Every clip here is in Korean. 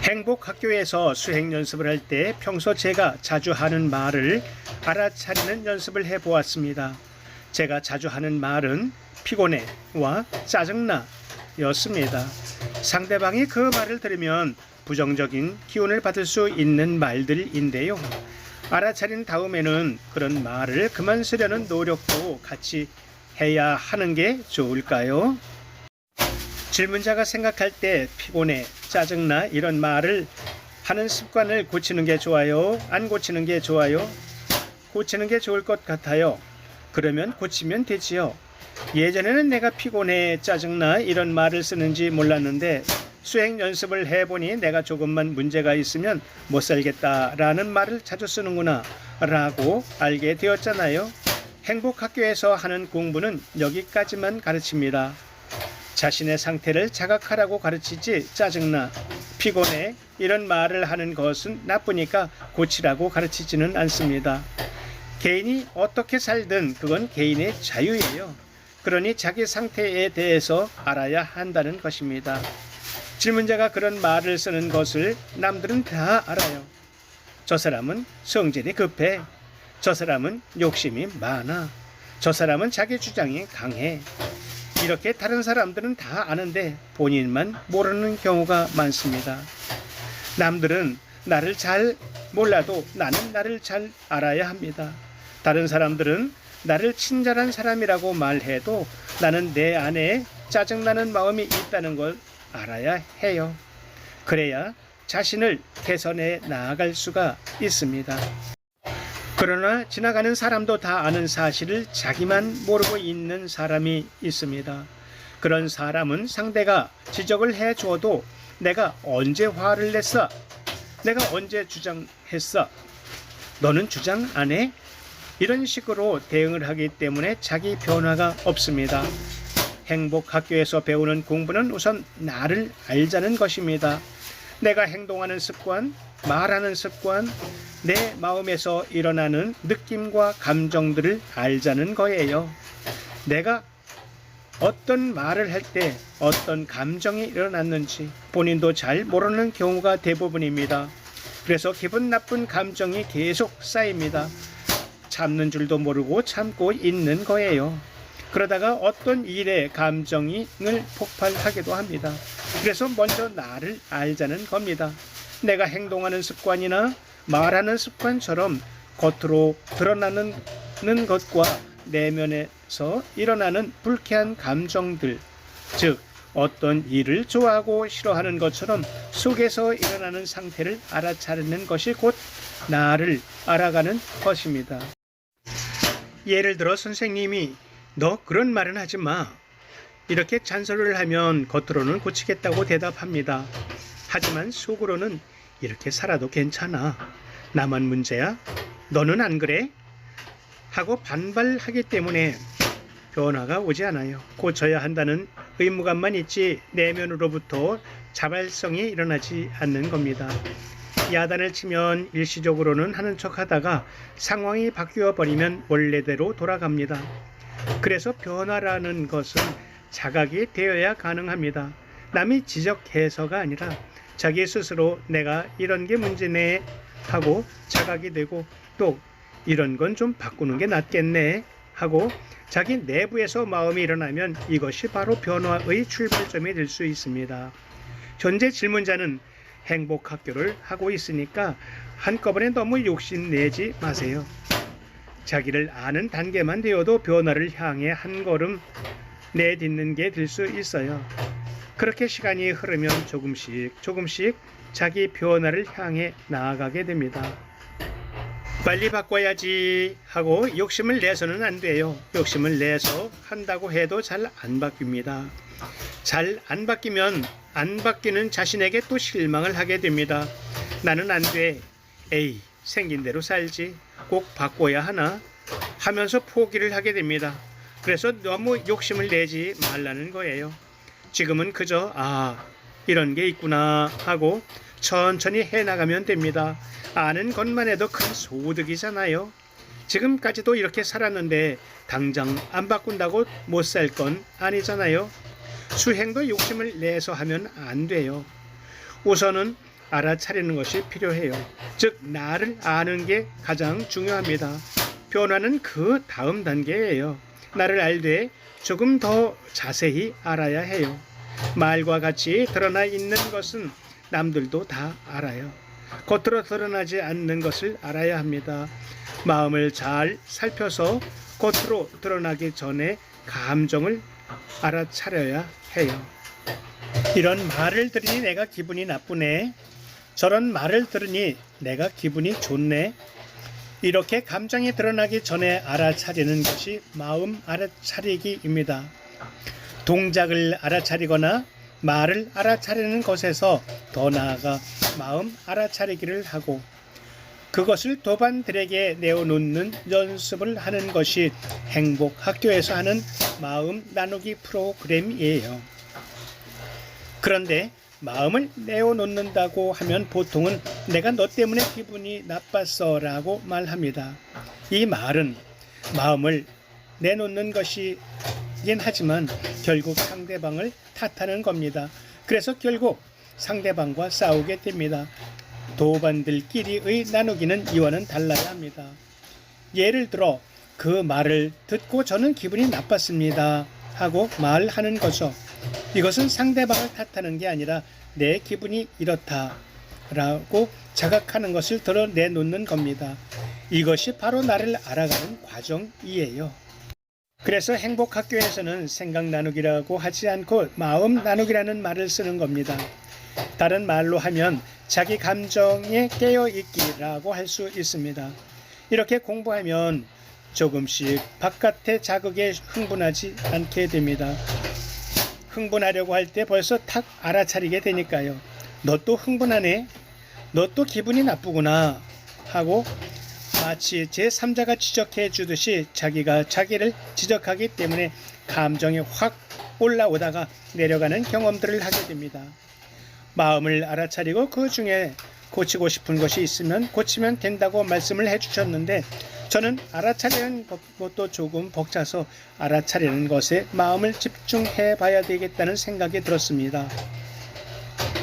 행복학교에서 수행 연습을 할 때 평소 제가 자주 하는 말을 알아차리는 연습을 해보았습니다. 제가 자주 하는 말은 피곤해와 짜증나 였습니다. 상대방이 그 말을 들으면 부정적인 기운을 받을 수 있는 말들인데요. 알아차린 다음에는 그런 말을 그만 쓰려는 노력도 같이 해야 하는 게 좋을까요? 질문자가 생각할 때 피곤해, 짜증나 이런 말을 하는 습관을 고치는 게 좋아요? 안 고치는 게 좋아요? 고치는 게 좋을 것 같아요. 그러면 고치면 되지요. 예전에는 내가 피곤해, 짜증나 이런 말을 쓰는지 몰랐는데 수행 연습을 해보니 내가 조금만 문제가 있으면 못 살겠다라는 말을 자주 쓰는구나 라고 알게 되었잖아요. 행복학교에서 하는 공부는 여기까지만 가르칩니다. 자신의 상태를 자각하라고 가르치지 짜증나, 피곤해 이런 말을 하는 것은 나쁘니까 고치라고 가르치지는 않습니다. 개인이 어떻게 살든 그건 개인의 자유예요. 그러니 자기 상태에 대해서 알아야 한다는 것입니다. 질문자가 그런 말을 쓰는 것을 남들은 다 알아요. 저 사람은 성질이 급해. 저 사람은 욕심이 많아. 저 사람은 자기 주장이 강해. 이렇게 다른 사람들은 다 아는데 본인만 모르는 경우가 많습니다. 남들은 나를 잘 몰라도 나는 나를 잘 알아야 합니다. 다른 사람들은 나를 친절한 사람이라고 말해도 나는 내 안에 짜증나는 마음이 있다는 걸 알아야 해요. 그래야 자신을 개선해 나아갈 수가 있습니다. 그러나 지나가는 사람도 다 아는 사실을 자기만 모르고 있는 사람이 있습니다. 그런 사람은 상대가 지적을 해줘도 내가 언제 화를 냈어? 내가 언제 주장했어? 너는 주장 안 해? 이런 식으로 대응을 하기 때문에 자기 변화가 없습니다. 행복학교에서 배우는 공부는 우선 나를 알자는 것입니다. 내가 행동하는 습관, 말하는 습관, 내 마음에서 일어나는 느낌과 감정들을 알자는 거예요. 내가 어떤 말을 할 때 어떤 감정이 일어났는지 본인도 잘 모르는 경우가 대부분입니다. 그래서 기분 나쁜 감정이 계속 쌓입니다. 참는 줄도 모르고 참고 있는 거예요. 그러다가 어떤 일에 감정을 폭발하기도 합니다. 그래서 먼저 나를 알자는 겁니다. 내가 행동하는 습관이나 말하는 습관처럼 겉으로 드러나는 것과 내면에서 일어나는 불쾌한 감정들, 즉 어떤 일을 좋아하고 싫어하는 것처럼 속에서 일어나는 상태를 알아차리는 것이 곧 나를 알아가는 것입니다. 예를 들어 선생님이 너 그런 말은 하지 마. 이렇게 잔소리를 하면 겉으로는 고치겠다고 대답합니다. 하지만 속으로는 이렇게 살아도 괜찮아. 나만 문제야? 너는 안 그래? 하고 반발하기 때문에 변화가 오지 않아요. 고쳐야 한다는 의무감만 있지 내면으로부터 자발성이 일어나지 않는 겁니다. 야단을 치면 일시적으로는 하는 척 하다가 상황이 바뀌어 버리면 원래대로 돌아갑니다. 그래서 변화라는 것은 자각이 되어야 가능합니다. 남이 지적해서가 아니라 자기 스스로 내가 이런 게 문제네 하고 자각이 되고 또 이런 건 좀 바꾸는 게 낫겠네 하고 자기 내부에서 마음이 일어나면 이것이 바로 변화의 출발점이 될 수 있습니다. 현재 질문자는 행복학교를 하고 있으니까 한꺼번에 너무 욕심내지 마세요. 자기를 아는 단계만 되어도 변화를 향해 한 걸음 내딛는 게 될 수 있어요. 그렇게 시간이 흐르면 조금씩 자기 변화를 향해 나아가게 됩니다. 빨리 바꿔야지 하고 욕심을 내서는 안 돼요. 욕심을 내서 한다고 해도 잘 안 바뀝니다. 잘 안 바뀌면 안 바뀌는 자신에게 또 실망을 하게 됩니다. 나는 안 돼. 에이, 생긴 대로 살지. 꼭 바꿔야 하나? 하면서 포기를 하게 됩니다. 그래서 너무 욕심을 내지 말라는 거예요. 지금은 그저 이런 게 있구나 하고 천천히 해나가면 됩니다. 아는 것만 해도 큰 소득이잖아요. 지금까지도 이렇게 살았는데 당장 안 바꾼다고 못 살 건 아니잖아요. 수행도 욕심을 내서 하면 안 돼요. 우선은 알아차리는 것이 필요해요. 즉 나를 아는 게 가장 중요합니다. 변화는 그 다음 단계예요. 나를 알되 조금 더 자세히 알아야 해요. 말과 같이 드러나 있는 것은 남들도 다 알아요. 겉으로 드러나지 않는 것을 알아야 합니다. 마음을 잘 살펴서 겉으로 드러나기 전에 감정을 알아차려야 해요. 이런 말을 들으니 내가 기분이 나쁘네. 저런 말을 들으니 내가 기분이 좋네. 이렇게 감정이 드러나기 전에 알아차리는 것이 마음 알아차리기입니다. 동작을 알아차리거나 말을 알아차리는 것에서 더 나아가 마음 알아차리기를 하고 그것을 도반들에게 내어놓는 연습을 하는 것이 행복학교에서 하는 마음 나누기 프로그램이에요. 그런데 마음을 내어놓는다고 하면 보통은 내가 너 때문에 기분이 나빴어 라고 말합니다. 이 말은 마음을 내놓는 것이긴 하지만 결국 상대방을 탓하는 겁니다. 그래서 결국 상대방과 싸우게 됩니다. 도반들끼리의 나누기는 이와는 달라야 합니다. 예를 들어 그 말을 듣고 저는 기분이 나빴습니다 하고 말하는 거죠. 이것은 상대방을 탓하는 게 아니라 내 기분이 이렇다라고 자각하는 것을 드러내놓는 겁니다. 이것이 바로 나를 알아가는 과정이에요. 그래서 행복학교에서는 생각 나누기라고 하지 않고 마음 나누기라는 말을 쓰는 겁니다. 다른 말로 하면 자기 감정에 깨어있기라고 할 수 있습니다. 이렇게 공부하면 조금씩 바깥의 자극에 흥분하지 않게 됩니다. 흥분하려고 할 때 벌써 탁 알아차리게 되니까요. 너 또 흥분하네? 너 또 기분이 나쁘구나 하고 마치 제3자가 지적해 주듯이 자기가 자기를 지적하기 때문에 감정이 확 올라오다가 내려가는 경험들을 하게 됩니다. 마음을 알아차리고 그 중에 고치고 싶은 것이 있으면 고치면 된다고 말씀을 해주셨는데 저는 알아차리는 것도 조금 벅차서 알아차리는 것에 마음을 집중해 봐야 되겠다는 생각이 들었습니다.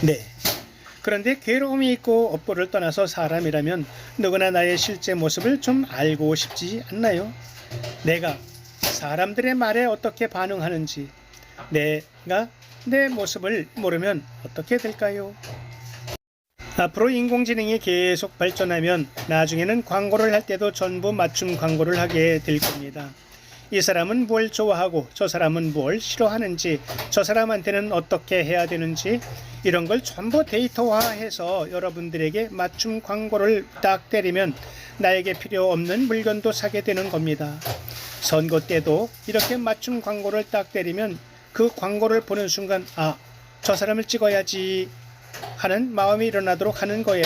네. 그런데 괴로움이 있고 업보를 떠나서 사람이라면 누구나 나의 실제 모습을 좀 알고 싶지 않나요? 내가 사람들의 말에 어떻게 반응하는지, 내가 내 모습을 모르면 어떻게 될까요? 앞으로 인공지능이 계속 발전하면 나중에는 광고를 할 때도 전부 맞춤 광고를 하게 될 겁니다. 이 사람은 뭘 좋아하고 저 사람은 뭘 싫어하는지 저 사람한테는 어떻게 해야 되는지 이런 걸 전부 데이터화해서 여러분들에게 맞춤 광고를 딱 때리면 나에게 필요 없는 물건도 사게 되는 겁니다. 선거 때도 이렇게 맞춤 광고를 딱 때리면 그 광고를 보는 순간 아, 저 사람을 찍어야지 하는 마음이 일어나도록 하는 거예요.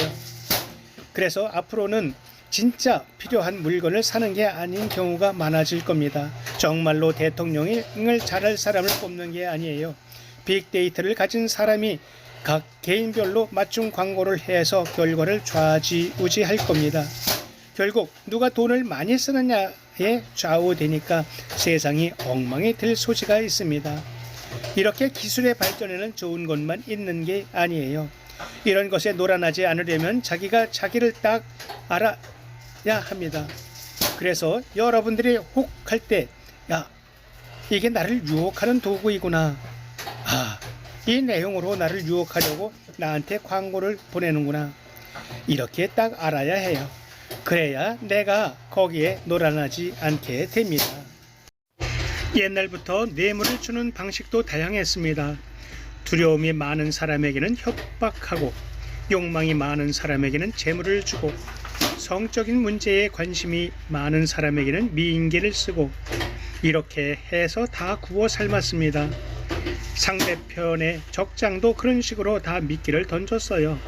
그래서 앞으로는 진짜 필요한 물건을 사는 게 아닌 경우가 많아질 겁니다. 정말로 대통령을 잘할 사람을 뽑는 게 아니에요. 빅데이터를 가진 사람이 각 개인별로 맞춤 광고를 해서 결과를 좌지우지할 겁니다. 결국 누가 돈을 많이 쓰느냐에 좌우되니까 세상이 엉망이 될 소지가 있습니다. 이렇게 기술의 발전에는 좋은 것만 있는 게 아니에요. 이런 것에 놀아나지 않으려면 자기가 자기를 딱 알아야 합니다. 그래서 여러분들이 혹할 때 야, 이게 나를 유혹하는 도구이구나. 아, 이 내용으로 나를 유혹하려고 나한테 광고를 보내는구나. 이렇게 딱 알아야 해요. 그래야 내가 거기에 놀아나지 않게 됩니다. 옛날부터 뇌물을 주는 방식도 다양했습니다. 두려움이 많은 사람에게는 협박하고 욕망이 많은 사람에게는 재물을 주고 성적인 문제에 관심이 많은 사람에게는 미인계를 쓰고 이렇게 해서 다 구워 삶았습니다. 상대편의 적장도 그런 식으로 다 미끼를 던졌어요.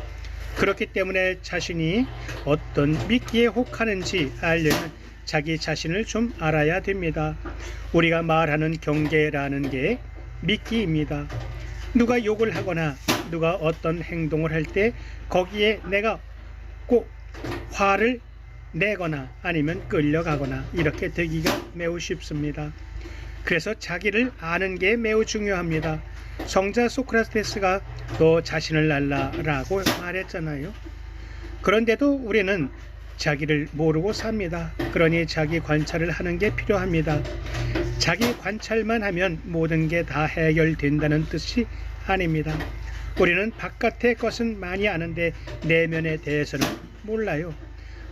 그렇기 때문에 자신이 어떤 미끼에 혹하는지 알려면 자기 자신을 좀 알아야 됩니다. 우리가 말하는 경계라는 게 미끼입니다. 누가 욕을 하거나 누가 어떤 행동을 할 때 거기에 내가 꼭 화를 내거나 아니면 끌려가거나 이렇게 되기가 매우 쉽습니다. 그래서 자기를 아는 게 매우 중요합니다. 성자 소크라테스가 너 자신을 알라라고 말했잖아요. 그런데도 우리는 자기를 모르고 삽니다. 그러니 자기 관찰을 하는 게 필요합니다. 자기 관찰만 하면 모든 게 다 해결된다는 뜻이 아닙니다. 우리는 바깥의 것은 많이 아는데 내면에 대해서는 몰라요.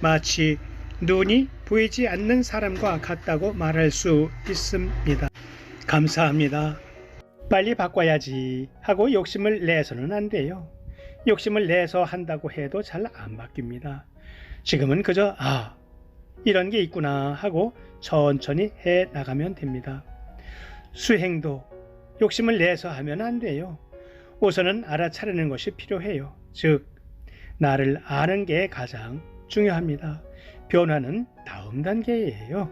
마치 눈이 보이지 않는 사람과 같다고 말할 수 있습니다. 감사합니다. 빨리 바꿔야지 하고 욕심을 내서는 안 돼요. 욕심을 내서 한다고 해도 잘 안 바뀝니다. 지금은 그저 이런 게 있구나 하고 천천히 해 나가면 됩니다. 수행도 욕심을 내서 하면 안 돼요. 우선은 알아차리는 것이 필요해요. 즉, 나를 아는 게 가장 중요합니다. 변화는 다음 단계예요.